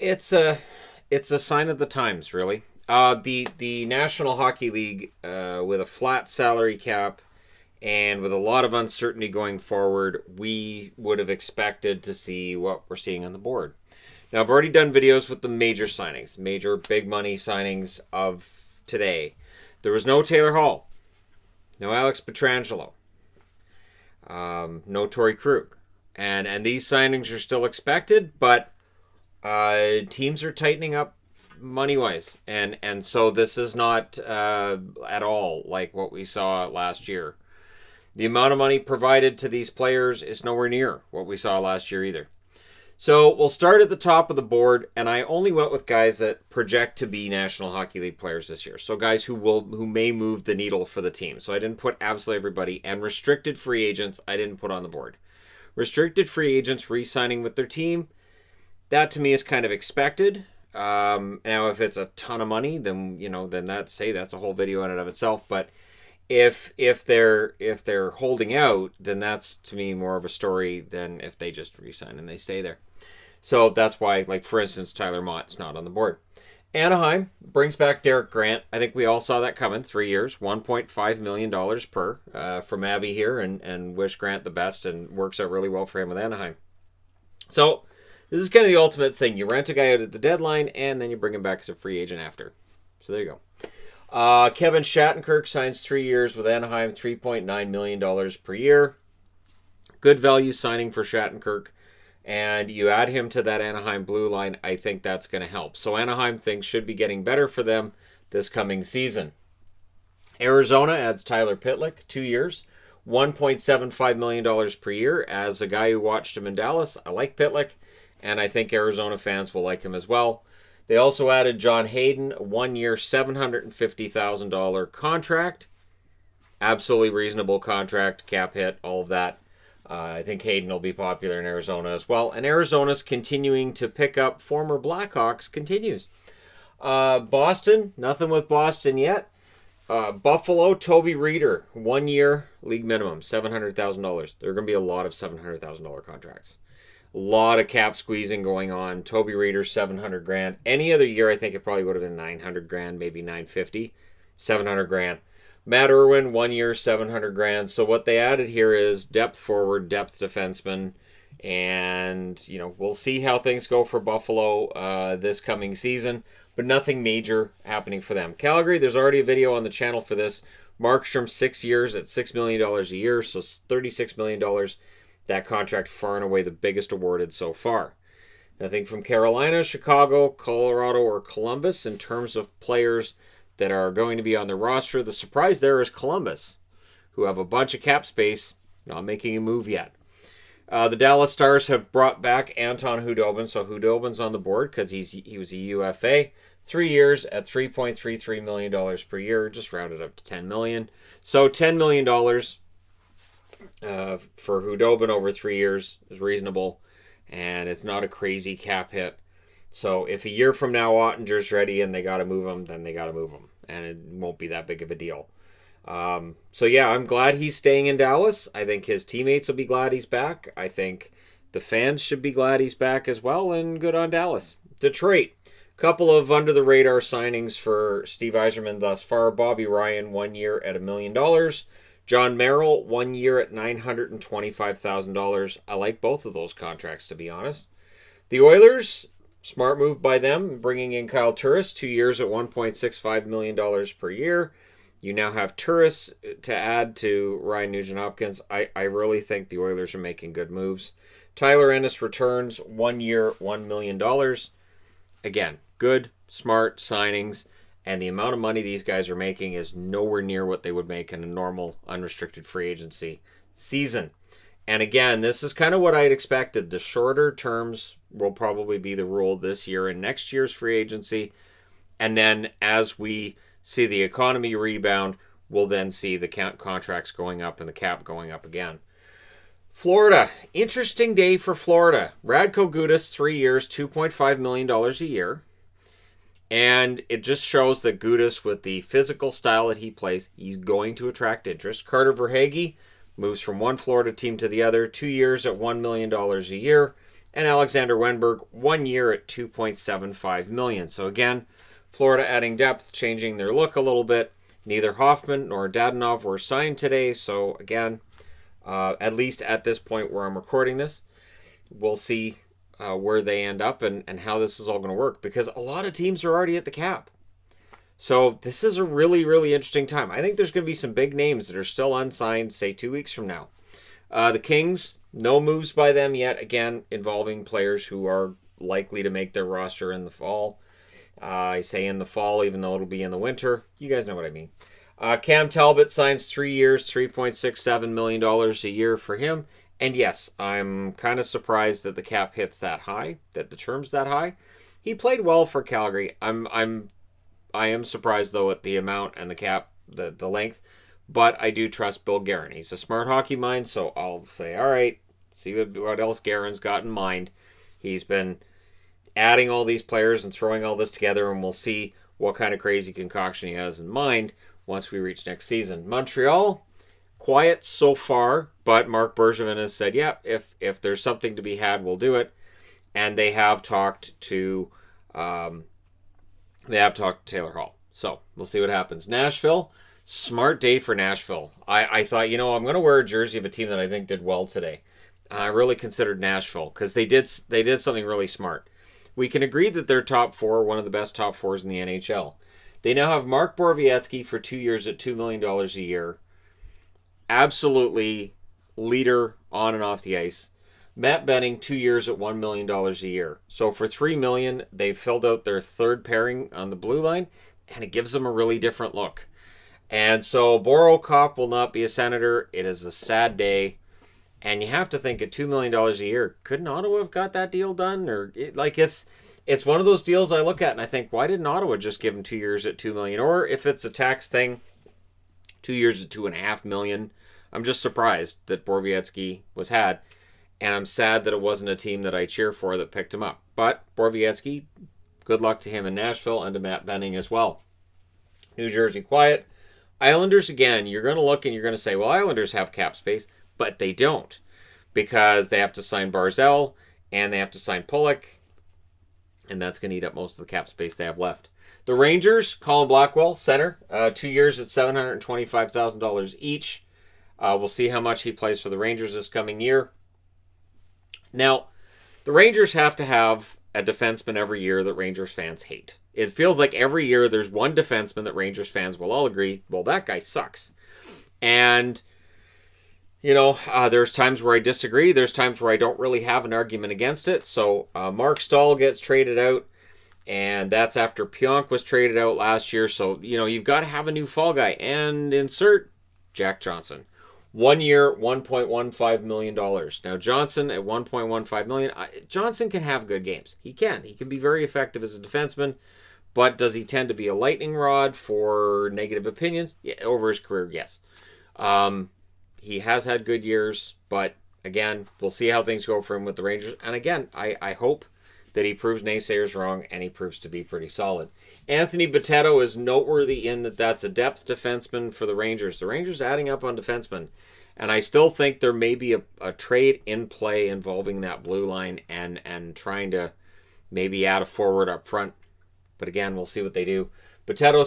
It's a sign of the times, really. The National Hockey League, with a flat salary cap and with a lot of uncertainty going forward, we would have expected to see what we're seeing on the board. Now, I've already done videos with the major signings, major big money signings of today. There was no Taylor Hall, no Alex Pietrangelo, no Torrey Krug, and these signings are still expected, but teams are tightening up money wise, and so this is not at all like what we saw last year. The amount of money provided to these players is nowhere near what we saw last year either. So we'll start at the top of the board, and I only went with guys that project to be National Hockey League players this year. So guys who may move the needle for the team. So I didn't put absolutely everybody, and restricted free agents I didn't put on the board. Restricted free agents re-signing with their team, that to me is kind of expected. Now if it's a ton of money, then that's a whole video in and of itself. But if they're holding out, then that's to me more of a story than if they just re-sign and they stay there. So that's why, like, for instance, Tyler Mott's not on the board. Anaheim brings back Derek Grant. I think we all saw that coming. 3 years, $1.5 million per from Abby here, and wish Grant the best, and works out really well for him with Anaheim. So this is kind of the ultimate thing. You rent a guy out at the deadline, and then you bring him back as a free agent after. So there you go. Kevin Shattenkirk signs 3 years with Anaheim, $3.9 million per year. Good value signing for Shattenkirk. And you add him to that Anaheim blue line, I think that's going to help. So Anaheim, things should be getting better for them this coming season. Arizona adds Tyler Pitlick, 2 years, $1.75 million per year. As a guy who watched him in Dallas, I like Pitlick, and I think Arizona fans will like him as well. They also added John Hayden, 1 year, $750,000 contract. Absolutely reasonable contract, cap hit, all of that. I think Hayden will be popular in Arizona as well. And Arizona's continuing to pick up former Blackhawks continues. Boston, nothing with Boston yet. Buffalo, Toby Reeder, 1 year, league minimum, $700,000. There are going to be a lot of $700,000 contracts. A lot of cap squeezing going on. Toby Reeder, $700,000. Any other year, I think it probably would have been $900,000, maybe $950,000. $700,000. Matt Irwin, 1 year, $700,000. So what they added here is depth forward, depth defenseman, and we'll see how things go for Buffalo this coming season, but nothing major happening for them. Calgary, there's already a video on the channel for this. Markstrom, 6 years at $6 million a year, so $36 million. That contract far and away the biggest awarded so far. Nothing from Carolina, Chicago, Colorado, or Columbus in terms of players that are going to be on the roster. The surprise there is Columbus, who have a bunch of cap space, not making a move yet. The Dallas Stars have brought back Anton Khudobin, so Khudobin's on the board because he was a UFA. 3 years at $3.33 million per year, just rounded up to $10 million. So $10 million for Khudobin over 3 years is reasonable, and it's not a crazy cap hit. So if a year from now Ottinger's ready and they got to move him, then they got to move him, and it won't be that big of a deal. So yeah, I'm glad he's staying in Dallas. I think his teammates will be glad he's back. I think the fans should be glad he's back as well, and good on Dallas. Detroit, couple of under-the-radar signings for Steve Yzerman thus far. Bobby Ryan, 1 year at $1 million. John Merrill, 1 year at $925,000. I like both of those contracts, to be honest. The Oilers, smart move by them, bringing in Kyle Turris, 2 years at $1.65 million per year. You now have Turris to add to Ryan Nugent-Hopkins. I really think the Oilers are making good moves. Tyler Ennis returns, 1 year, $1 million. Again, good, smart signings, and the amount of money these guys are making is nowhere near what they would make in a normal unrestricted free agency season. And again, this is kind of what I had expected. The shorter terms will probably be the rule this year and next year's free agency. And then as we see the economy rebound, we'll then see the contracts going up and the cap going up again. Florida, interesting day for Florida. Radko Gudas, 3 years, $2.5 million a year. And it just shows that Gudas, with the physical style that he plays, he's going to attract interest. Carter Verhaeghe moves from one Florida team to the other, 2 years at $1 million a year. and Alexander Wenberg 1 year at $2.75 million. So again, Florida adding depth, changing their look a little bit. Neither Hoffman nor Dadonov were signed today, so again, at least at this point where I'm recording this, we'll see where they end up and how this is all going to work, because a lot of teams are already at the cap. So this is a really, really interesting time. I think there's going to be some big names that are still unsigned, say 2 weeks from now. The Kings, no moves by them yet, again, involving players who are likely to make their roster in the fall. I say in the fall, even though it'll be in the winter. You guys know what I mean. Cam Talbot signs 3 years, $3.67 million a year for him. And yes, I'm kind of surprised that the cap hits that high, that the term's that high. He played well for Calgary. I am surprised, though, at the amount and the cap, the length. But I do trust Bill Guerin. He's a smart hockey mind, so I'll say, all right, see what else Guerin's got in mind. He's been adding all these players and throwing all this together, and we'll see what kind of crazy concoction he has in mind once we reach next season. Montreal, quiet so far, but Mark Bergevin has said, yeah, if there's something to be had, we'll do it. And they have talked to Taylor Hall. So we'll see what happens. Nashville, smart day for Nashville. I thought, I'm going to wear a jersey of a team that I think did well today. I really considered Nashville because they did something really smart. We can agree that they're top four, one of the best top fours in the NHL. They now have Mark Borowiecki for 2 years at $2 million a year. Absolutely leader on and off the ice. Matt Benning, 2 years at $1 million a year. So for $3 million, they've filled out their third pairing on the blue line, and it gives them a really different look. And so Boro Cop will not be a Senator. It is a sad day. And you have to think at $2 million a year, couldn't Ottawa have got that deal done? It's one of those deals I look at and I think, why didn't Ottawa just give him 2 years at $2 million? Or if it's a tax thing, 2 years at $2.5 million. I'm just surprised that Borowiecki was had. And I'm sad that it wasn't a team that I cheer for that picked him up. But Borowiecki, good luck to him in Nashville and to Matt Benning as well. New Jersey, quiet. Islanders, again, you're going to look and you're going to say, well, Islanders have cap space. But they don't, because they have to sign Barzell and they have to sign Pulock, and that's going to eat up most of the cap space they have left. The Rangers, Colin Blackwell, center, 2 years at $725,000 each. We'll see how much he plays for the Rangers this coming year. Now, the Rangers have to have a defenseman every year that Rangers fans hate. It feels like every year there's one defenseman that Rangers fans will all agree, well, that guy sucks. And there's times where I disagree. There's times where I don't really have an argument against it. So Mark Stahl gets traded out, and that's after Pionk was traded out last year. So, you've got to have a new fall guy. And insert Jack Johnson. 1 year, $1.15 million. Now, Johnson at $1.15 million, Johnson can have good games. He can. He can be very effective as a defenseman. But does he tend to be a lightning rod for negative opinions? Yeah, over his career, yes. He has had good years, but again, we'll see how things go for him with the Rangers. And again, I hope that he proves naysayers wrong and he proves to be pretty solid. Anthony Boteto is noteworthy in that's a depth defenseman for the Rangers. The Rangers adding up on defensemen. And I still think there may be a trade in play involving that blue line and trying to maybe add a forward up front. But again, we'll see what they do. Boteto,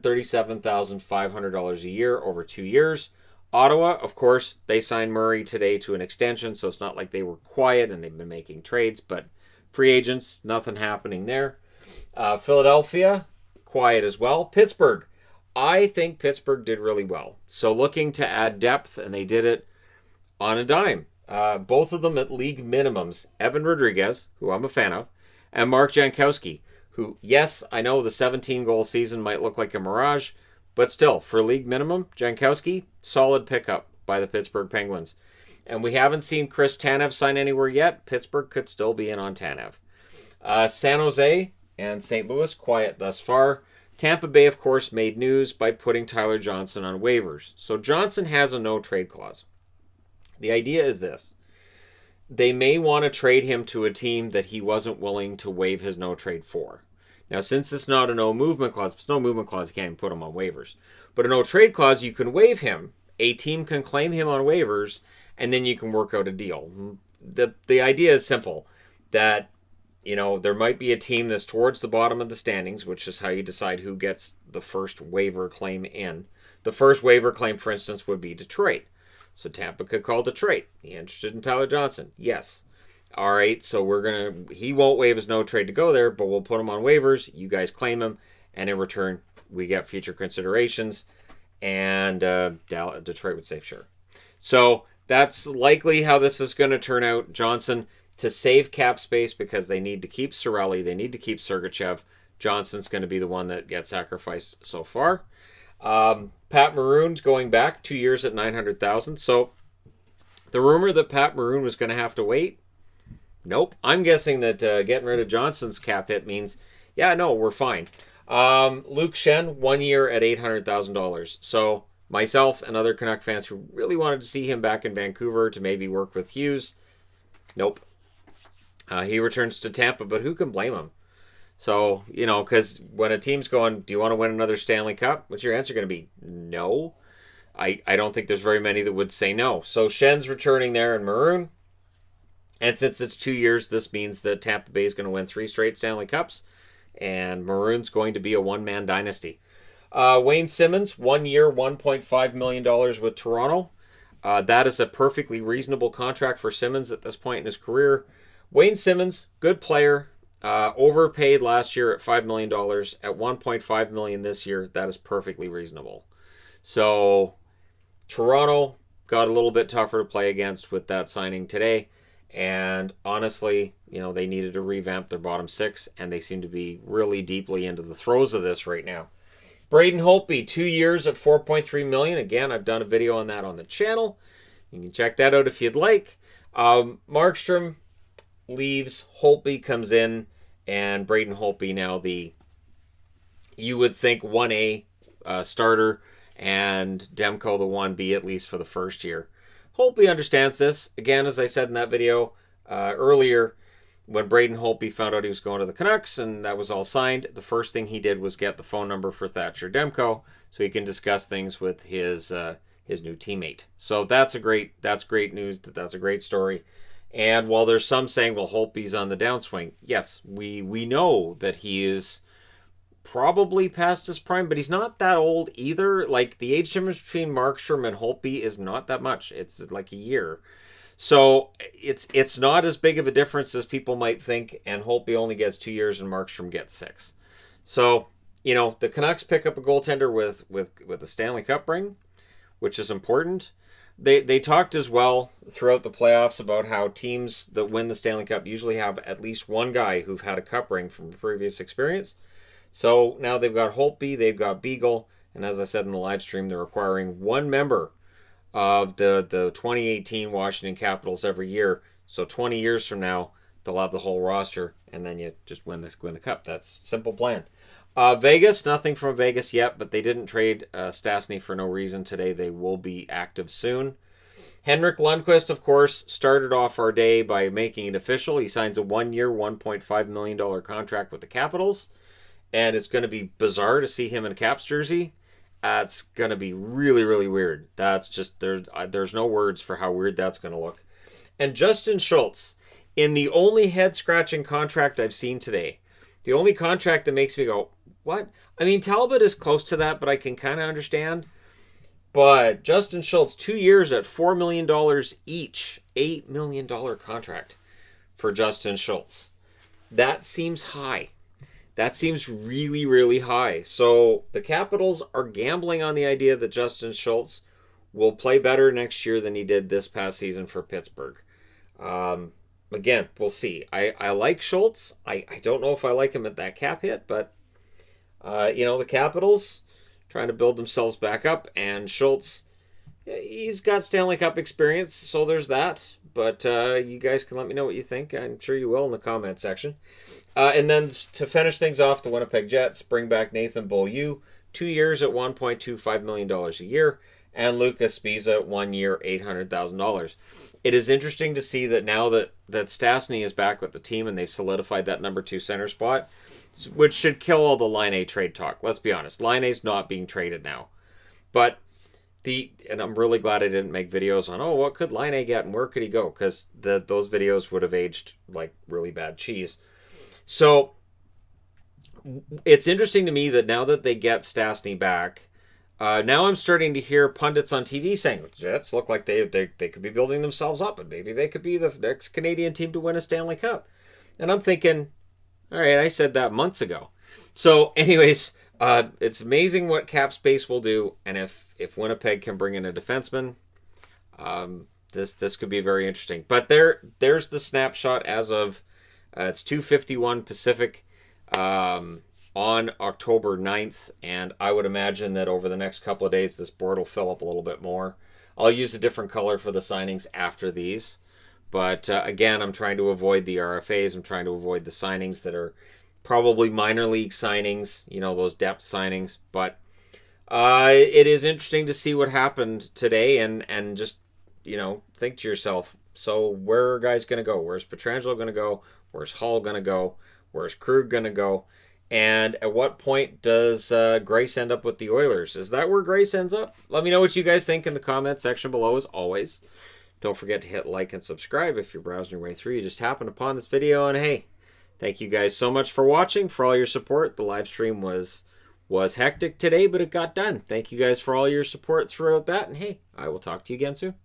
$737,500 a year over 2 years. Ottawa, of course, they signed Murray today to an extension, so it's not like they were quiet and they've been making trades, but free agents, nothing happening there. Philadelphia, quiet as well. Pittsburgh, I think Pittsburgh did really well. So looking to add depth, and they did it on a dime. Both of them at league minimums. Evan Rodriguez, who I'm a fan of, and Mark Jankowski, who, yes, I know the 17-goal season might look like a mirage, but still, for league minimum, Jankowski, solid pickup by the Pittsburgh Penguins. And we haven't seen Chris Tanev sign anywhere yet. Pittsburgh could still be in on Tanev. San Jose and St. Louis, quiet thus far. Tampa Bay, of course, made news by putting Tyler Johnson on waivers. So Johnson has a no-trade clause. The idea is this. They may want to trade him to a team that he wasn't willing to waive his no-trade for. Now, since it's not a no-movement clause, if it's no movement clause, you can't even put him on waivers. But a no-trade clause, you can waive him. A team can claim him on waivers, and then you can work out a deal. The idea is simple. that, there might be a team that's towards the bottom of the standings, which is how you decide who gets the first waiver claim in. The first waiver claim, for instance, would be Detroit. So Tampa could call Detroit. You interested in Tyler Johnson? Yes. All right, so he won't waive his no trade to go there, but we'll put him on waivers. You guys claim him, and in return, we get future considerations. And Detroit would say sure. So that's likely how this is going to turn out. Johnson, to save cap space, because they need to keep Cirelli, they need to keep Sergachev. Johnson's going to be the one that gets sacrificed so far. Pat Maroon's going back 2 years at $900,000. So the rumor that Pat Maroon was going to have to wait, nope. I'm guessing that getting rid of Johnson's cap hit means, yeah, no, we're fine. Luke Schenn, 1 year at $800,000. So myself and other Canuck fans who really wanted to see him back in Vancouver to maybe work with Hughes, nope. He returns to Tampa, but who can blame him? So, because when a team's going, do you want to win another Stanley Cup? What's your answer going to be? No. I don't think there's very many that would say no. So Schenn's returning there in Maroon. And since it's 2 years, this means that Tampa Bay is going to win 3 straight Stanley Cups. And Maroon's going to be a one-man dynasty. Wayne Simmons, 1 year, $1.5 million with Toronto. That is a perfectly reasonable contract for Simmons at this point in his career. Wayne Simmons, good player. Overpaid last year at $5 million, at $1.5 million this year. That is perfectly reasonable. So Toronto got a little bit tougher to play against with that signing today. And honestly, they needed to revamp their bottom 6, and they seem to be really deeply into the throes of this right now. Braden Holtby, 2 years at $4.3 million. Again, I've done a video on that on the channel. You can check that out if you'd like. Markstrom leaves, Holtby comes in, and Braden Holtby now you would think 1A starter, and Demko the 1B at least for the first year. Holtby understands this. Again, as I said in that video earlier, when Braden Holtby found out he was going to the Canucks and that was all signed, the first thing he did was get the phone number for Thatcher Demko so he can discuss things with his new teammate. So that's great news. That's a great story. And while there's some saying, well, Holtby's on the downswing, yes, we know that he is probably past his prime, but he's not that old either. Like, the age difference between Markstrom and Holtby is not that much. It's like a year. So it's not as big of a difference as people might think, and Holtby only gets 2 years and Markstrom gets 6. So, the Canucks pick up a goaltender with a Stanley Cup ring, which is important. They talked as well throughout the playoffs about how teams that win the Stanley Cup usually have at least one guy who've had a cup ring from previous experience. So now they've got Holtby, they've got Beagle, and as I said in the live stream, they're acquiring one member of the 2018 Washington Capitals every year. So 20 years from now, they'll have the whole roster, and then you just win the cup. That's a simple plan. Vegas, nothing from Vegas yet, but they didn't trade Stastny for no reason today. They will be active soon. Henrik Lundqvist, of course, started off our day by making it official. He signs a 1 year, $1.5 million contract with the Capitals, and it's going to be bizarre to see him in a Caps jersey. It's going to be really, really weird. That's just, there's no words for how weird that's going to look. And Justin Schultz, in the only head-scratching contract I've seen today, the only contract that makes me go, what? I mean, Talbot is close to that, but I can kind of understand. But Justin Schultz, 2 years at $4 million each, $8 million contract for Justin Schultz. That seems high. That seems really, really high. So the Capitals are gambling on the idea that Justin Schultz will play better next year than he did this past season for Pittsburgh. Again, we'll see. I like Schultz. I don't know if I like him at that cap hit, but the Capitals trying to build themselves back up, and Schultz, he's got Stanley Cup experience, so there's that. But you guys can let me know what you think. I'm sure you will in the comment section. And then to finish things off, the Winnipeg Jets bring back Nathan Beaulieu, 2 years at $1.25 million a year, and Lucas Sbisa, 1 year, $800,000. It is interesting to see that now that Stastny is back with the team and they've solidified that number 2 center spot, which should kill all the Line A trade talk. Let's be honest. Line A's not being traded now. But And I'm really glad I didn't make videos on, oh, what could Line get and where could he go? Because those videos would have aged like really bad cheese. So it's interesting to me that now that they get Stastny back, now I'm starting to hear pundits on TV saying Jets look like they could be building themselves up and maybe they could be the next Canadian team to win a Stanley Cup. And I'm thinking, all right, I said that months ago. So anyways, it's amazing what cap space will do. And if Winnipeg can bring in a defenseman, this could be very interesting. But there's the snapshot as of it's 2:51 Pacific on October 9th, and I would imagine that over the next couple of days this board will fill up a little bit more. I'll use a different color for the signings after these, but again, I'm trying to avoid the RFAs. I'm trying to avoid the signings that are probably minor league signings, those depth signings. But it is interesting to see what happened today, and just think to yourself, so where are guys going to go? Where's Pietrangelo going to go? Where's Hall going to go? Where's Krug going to go? And at what point does Grace end up with the Oilers? Is that where Grace ends up? Let me know what you guys think in the comment section below, as always. Don't forget to hit like and subscribe if you're browsing your way through. You just happened upon this video, and hey, thank you guys so much for watching, for all your support. The live stream was hectic today, but it got done. Thank you guys for all your support throughout that, and hey, I will talk to you again soon.